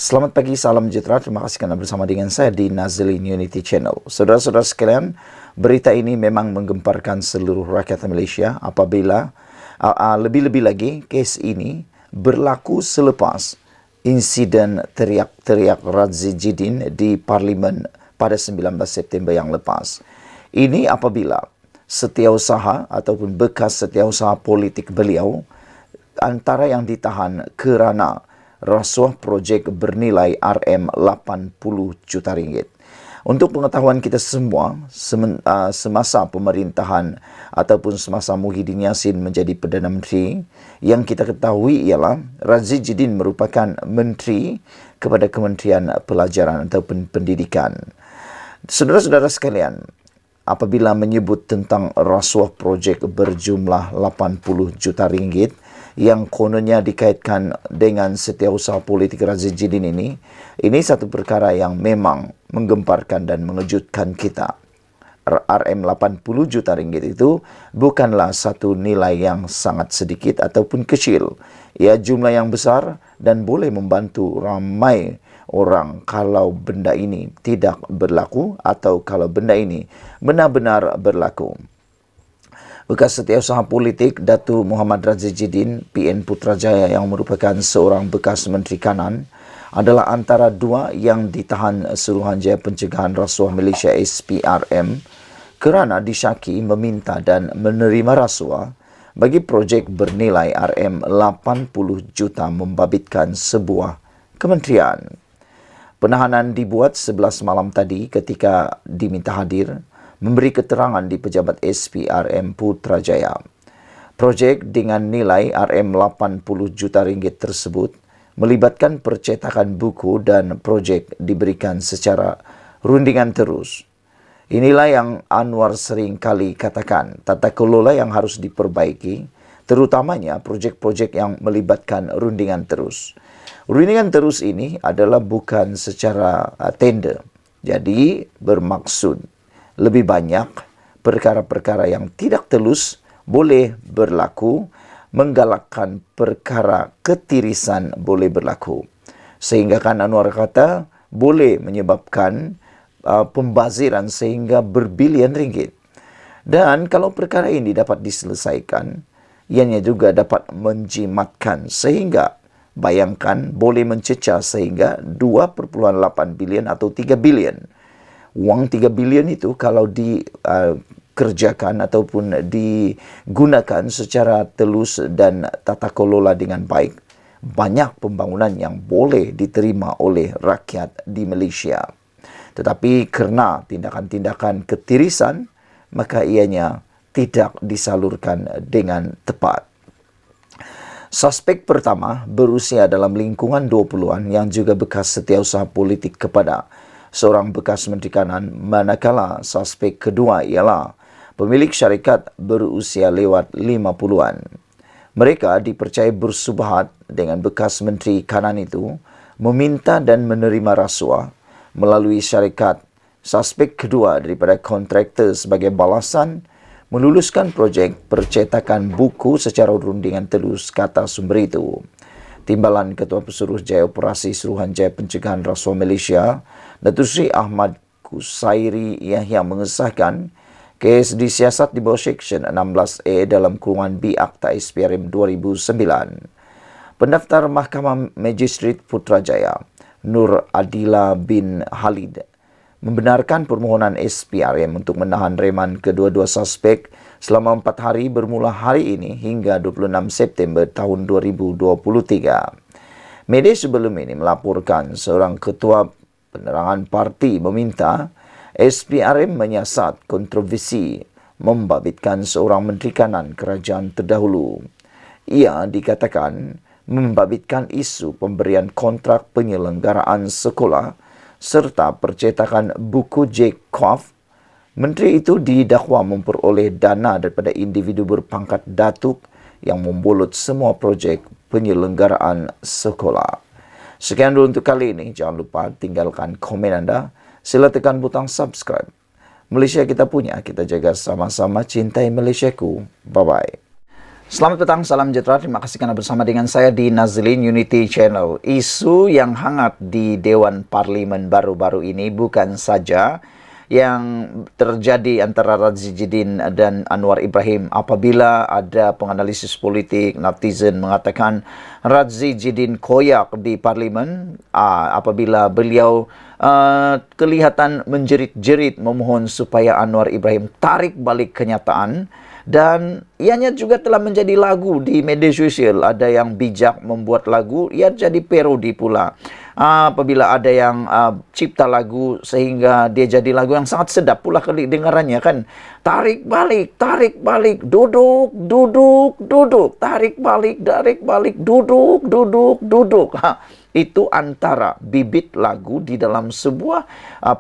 Selamat pagi, salam sejahtera. Terima kasih kerana bersama dengan saya di Nazlin Unity Channel. Saudara-saudara sekalian, berita ini memang menggemparkan seluruh rakyat Malaysia apabila lebih-lebih lagi kes ini berlaku selepas insiden teriak-teriak Razzie Jidin di Parlimen pada 19 September yang lepas. Ini apabila setiausaha ataupun bekas setiausaha politik beliau antara yang ditahan kerana rasuah projek bernilai RM80 juta ringgit. Untuk pengetahuan kita semua, semasa pemerintahan ataupun semasa Muhyiddin Yassin menjadi Perdana Menteri, yang kita ketahui ialah Razzie Jidin merupakan menteri kepada Kementerian Pelajaran ataupun Pendidikan. Saudara-saudara sekalian, apabila menyebut tentang rasuah projek berjumlah 80 juta ringgit yang kononnya dikaitkan dengan setiausaha politik Razzie Jidin ini satu perkara yang memang menggemparkan dan mengejutkan kita. RM80 juta ringgit itu bukanlah satu nilai yang sangat sedikit ataupun kecil. Ia jumlah yang besar dan boleh membantu ramai orang kalau benda ini tidak berlaku atau kalau benda ini benar-benar berlaku. Bekas setiausaha politik Datuk Muhammad Razzie Jidin, PN Putrajaya yang merupakan seorang bekas Menteri Kanan, adalah antara dua yang ditahan Suruhanjaya Pencegahan Rasuah Malaysia SPRM kerana disyaki meminta dan menerima rasuah bagi projek bernilai RM80 juta membabitkan sebuah kementerian. Penahanan dibuat 11 malam tadi ketika diminta hadir memberi keterangan di pejabat SPRM Putrajaya. Projek dengan nilai RM80 juta ringgit tersebut melibatkan percetakan buku dan projek diberikan secara rundingan terus. Inilah yang Anwar sering kali katakan, tata kelola yang harus diperbaiki, terutamanya projek-projek yang melibatkan rundingan terus. Rundingan terus ini adalah bukan secara tender, jadi bermaksud lebih banyak perkara-perkara yang tidak telus boleh berlaku, menggalakkan perkara ketirisan boleh berlaku. Sehingga kan Anwar kata boleh menyebabkan pembaziran sehingga berbilion ringgit. Dan kalau perkara ini dapat diselesaikan, ianya juga dapat menjimatkan sehingga bayangkan boleh mencecah sehingga 2.8 bilion atau 3 bilion. Wang 3 bilion itu kalau dikerjakan ataupun digunakan secara telus dan tata kelola dengan baik, banyak pembangunan yang boleh diterima oleh rakyat di Malaysia. Tetapi kerana tindakan-tindakan ketirisan, maka ianya tidak disalurkan dengan tepat. Suspek pertama berusia dalam lingkungan 20-an yang juga bekas setiausaha politik kepada seorang bekas Menteri Kanan, manakala suspek kedua ialah pemilik syarikat berusia lewat 50-an. Mereka dipercayai bersubahat dengan bekas Menteri Kanan itu meminta dan menerima rasuah melalui syarikat. Suspek kedua daripada kontraktor sebagai balasan meluluskan projek percetakan buku secara rundingan telus, kata sumber itu. Timbalan Ketua Pesuruh Jaya Operasi Suruhanjaya Pencegahan Rasuah Malaysia, Datuk Seri Ahmad Kusairi Yahya mengesahkan kes disiasat di bawah Seksyen 16A dalam kurungan B Akta SPRM 2009. Pendaftar Mahkamah Magistrate Putrajaya, Nur Adila bin Halid, membenarkan permohonan SPRM untuk menahan reman kedua-dua suspek selama 4 hari bermula hari ini hingga 26 September tahun 2023. Media sebelum ini melaporkan seorang ketua penerangan parti meminta SPRM menyiasat kontroversi membabitkan seorang Menteri Kanan kerajaan terdahulu. Ia dikatakan membabitkan isu pemberian kontrak penyelenggaraan sekolah serta percetakan buku Jack Koff. Menteri itu didakwa memperoleh dana daripada individu berpangkat datuk yang membulut semua projek penyelenggaraan sekolah. Sekian dulu untuk kali ini. Jangan lupa tinggalkan komen anda. Sila tekan butang subscribe. Malaysia kita punya, kita jaga sama-sama. Cintai Malaysiaku. Bye-bye. Selamat petang, salam sejahtera. Terima kasih karena bersama dengan saya di Nazlin Unity Channel. Isu yang hangat di Dewan Parlimen baru-baru ini bukan saja yang terjadi antara Radzi Jidin dan Anwar Ibrahim. Apabila ada penganalisis politik, netizen mengatakan Radzi Jidin koyak di Parlimen apabila beliau kelihatan menjerit-jerit memohon supaya Anwar Ibrahim tarik balik kenyataan. Dan ianya juga telah menjadi lagu di media sosial. Ada yang bijak membuat lagu, ia jadi parodi pula. Apabila ada yang cipta lagu sehingga dia jadi lagu yang sangat sedap pula kedengarannya kan. Tarik balik, duduk, duduk, duduk. Tarik balik, duduk, duduk, duduk. Itu antara bibit lagu di dalam sebuah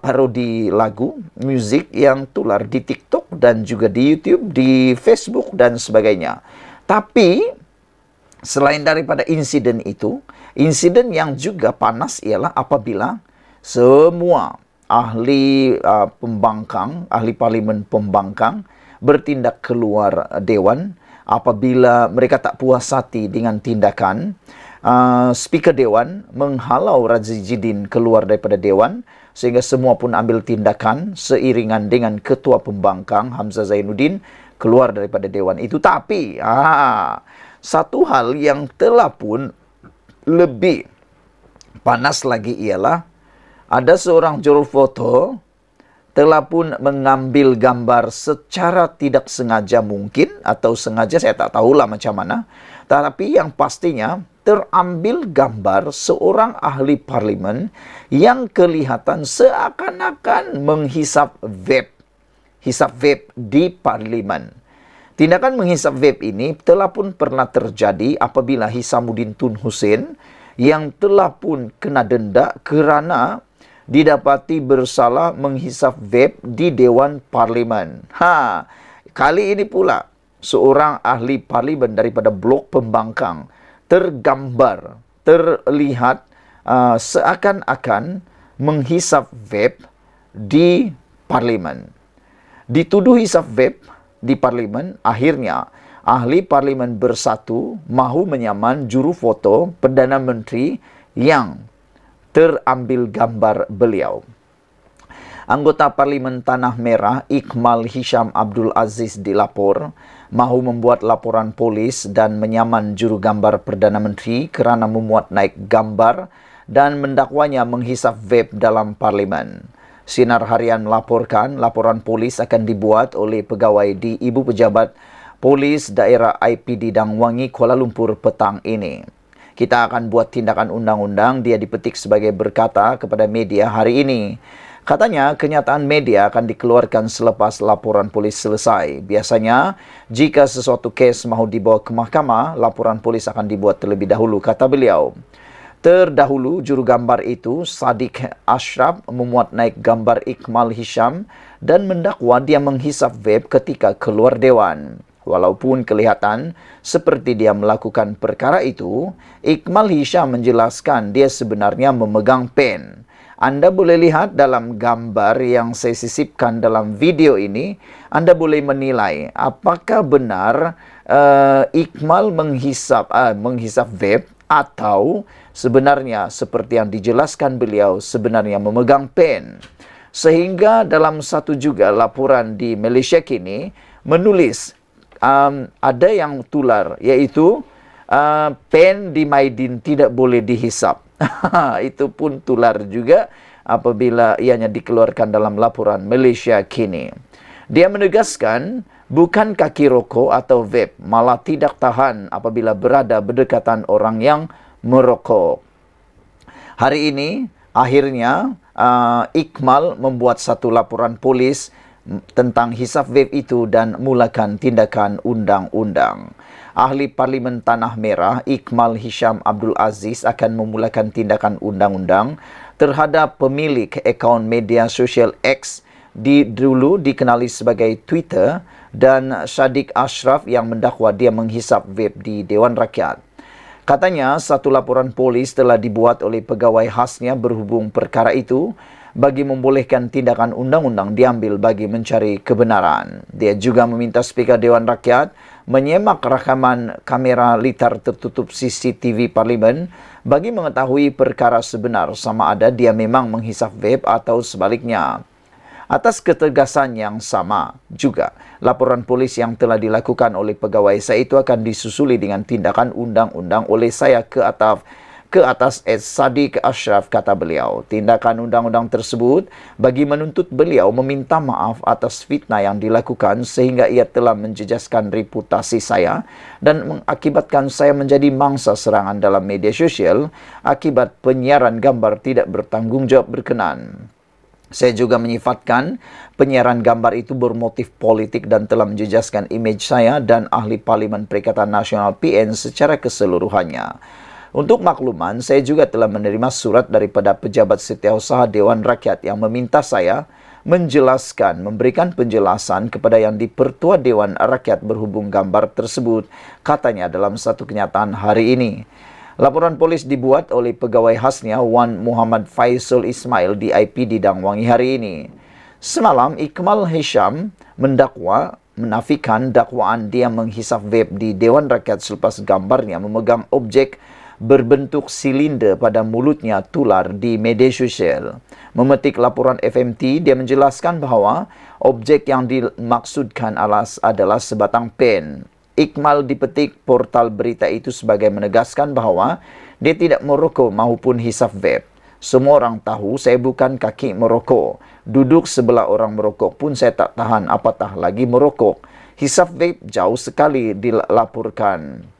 parodi lagu, musik yang tular di TikTok dan juga di YouTube, di Facebook dan sebagainya. Tapi selain daripada insiden itu, insiden yang juga panas ialah apabila semua ahli pembangkang, ahli parlimen pembangkang bertindak keluar dewan apabila mereka tak puas hati dengan tindakan Speaker Dewan menghalau Radzi Jidin keluar daripada Dewan sehingga semua pun ambil tindakan seiringan dengan Ketua Pembangkang Hamzah Zainuddin keluar daripada Dewan itu. Tapi satu hal yang telah pun lebih panas lagi ialah ada seorang juru foto telah pun mengambil gambar secara tidak sengaja mungkin atau sengaja, saya tak tahulah macam mana. Tapi yang pastinya terambil gambar seorang ahli parlimen yang kelihatan seakan-akan menghisap vape. Hisap vape di parlimen. Tindakan menghisap vape ini telah pun pernah terjadi apabila Hisamuddin Tun Hussein yang telah pun kena denda kerana didapati bersalah menghisap vape di Dewan Parlimen. Kali ini pula seorang ahli parlimen daripada blok pembangkang tergambar, terlihat seakan-akan menghisap vape di parlimen. Dituduh hisap vape di parlimen, akhirnya ahli parlimen bersatu mahu menyaman juru foto Perdana Menteri yang terambil gambar beliau. Anggota Parlimen Tanah Merah Iqmal Hisham Abdul Aziz dilapor mahu membuat laporan polis dan menyaman juru gambar Perdana Menteri kerana memuat naik gambar dan mendakwanya menghisap vape dalam parlimen. Sinar Harian melaporkan laporan polis akan dibuat oleh pegawai di Ibu Pejabat Polis Daerah IPD Dangwangi Kuala Lumpur petang ini. Kita akan buat tindakan undang-undang, dia dipetik sebagai berkata kepada media hari ini. Katanya, kenyataan media akan dikeluarkan selepas laporan polis selesai. Biasanya, jika sesuatu kes mahu dibawa ke mahkamah, laporan polis akan dibuat terlebih dahulu, kata beliau. Terdahulu, juru gambar itu, Sadiq Ashraf, memuat naik gambar Iqmal Hisham dan mendakwa dia menghisap vape ketika keluar dewan. Walaupun kelihatan seperti dia melakukan perkara itu, Iqmal Hisham menjelaskan dia sebenarnya memegang pen. Anda boleh lihat dalam gambar yang saya sisipkan dalam video ini, Anda boleh menilai apakah benar Iqmal menghisap vape atau sebenarnya seperti yang dijelaskan beliau sebenarnya memegang pen. Sehingga dalam satu juga laporan di Malaysia kini menulis ada yang tular, yaitu pen di Maidin tidak boleh dihisap. Itu pun tular juga apabila ianya dikeluarkan dalam laporan Malaysia kini. Dia menegaskan bukan kaki rokok atau vape, malah tidak tahan apabila berada berdekatan orang yang merokok. Hari ini akhirnya Iqmal membuat satu laporan polis tentang hisap vape itu dan mulakan tindakan undang-undang. Ahli Parlimen Tanah Merah Iqmal Hisham Abdul Aziz akan memulakan tindakan undang-undang terhadap pemilik akaun media sosial X dulu dikenali sebagai Twitter dan Sadiq Ashraf yang mendakwa dia menghisap vape di Dewan Rakyat. Katanya satu laporan polis telah dibuat oleh pegawai khasnya berhubung perkara itu bagi membolehkan tindakan undang-undang diambil bagi mencari kebenaran. Dia juga meminta Speaker Dewan Rakyat menyemak rakaman kamera litar tertutup CCTV Parlimen bagi mengetahui perkara sebenar sama ada dia memang menghisap vape atau sebaliknya. Atas ketegasan yang sama juga, laporan polis yang telah dilakukan oleh pegawai saya itu akan disusuli dengan tindakan undang-undang oleh saya ke atas Sadiq Ashraf, kata beliau. Tindakan undang-undang tersebut bagi menuntut beliau meminta maaf atas fitnah yang dilakukan sehingga ia telah menjejaskan reputasi saya dan mengakibatkan saya menjadi mangsa serangan dalam media sosial akibat penyiaran gambar tidak bertanggungjawab berkenan. Saya juga menyifatkan penyiaran gambar itu bermotif politik dan telah menjejaskan imej saya dan ahli Parlimen Perikatan Nasional PN secara keseluruhannya. Untuk makluman, saya juga telah menerima surat daripada pejabat setiausaha Dewan Rakyat yang meminta saya memberikan penjelasan kepada yang di-Pertua Dewan Rakyat berhubung gambar tersebut, katanya dalam satu kenyataan hari ini. Laporan polis dibuat oleh pegawai khasnya Wan Muhammad Faisal Ismail di IPD Dangwangi hari ini. Semalam, Ikmal Hisham menafikan dakwaan dia menghisap vape di Dewan Rakyat selepas gambarnya memegang objek berbentuk silinder pada mulutnya tular di media sosial. Memetik laporan FMT, dia menjelaskan bahawa objek yang dimaksudkan adalah sebatang pen. Ikmal dipetik portal berita itu sebagai menegaskan bahawa dia tidak merokok maupun hisap vape. Semua orang tahu saya bukan kaki merokok. Duduk sebelah orang merokok pun saya tak tahan, apatah lagi merokok. Hisap vape jauh sekali dilaporkan.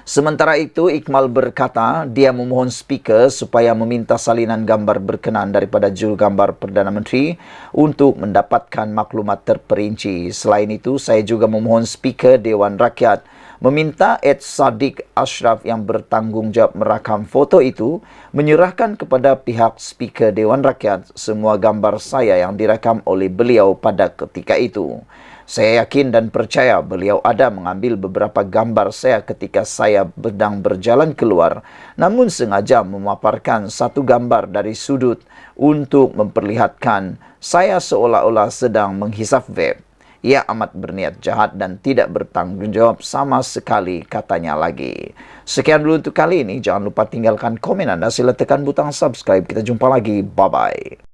Sementara itu, Ikmal berkata dia memohon speaker supaya meminta salinan gambar berkenan daripada jurugambar Perdana Menteri untuk mendapatkan maklumat terperinci. Selain itu, saya juga memohon speaker Dewan Rakyat meminta Sadiq Ashraf yang bertanggungjawab merakam foto itu menyerahkan kepada pihak speaker Dewan Rakyat semua gambar saya yang direkam oleh beliau pada ketika itu. Saya yakin dan percaya beliau ada mengambil beberapa gambar saya ketika saya sedang berjalan keluar, namun sengaja memaparkan satu gambar dari sudut untuk memperlihatkan saya seolah-olah sedang menghisap vape. Ia amat berniat jahat dan tidak bertanggungjawab sama sekali, katanya lagi. Sekian dulu untuk kali ini. Jangan lupa tinggalkan komen Anda. Sila tekan butang subscribe. Kita jumpa lagi. Bye-bye.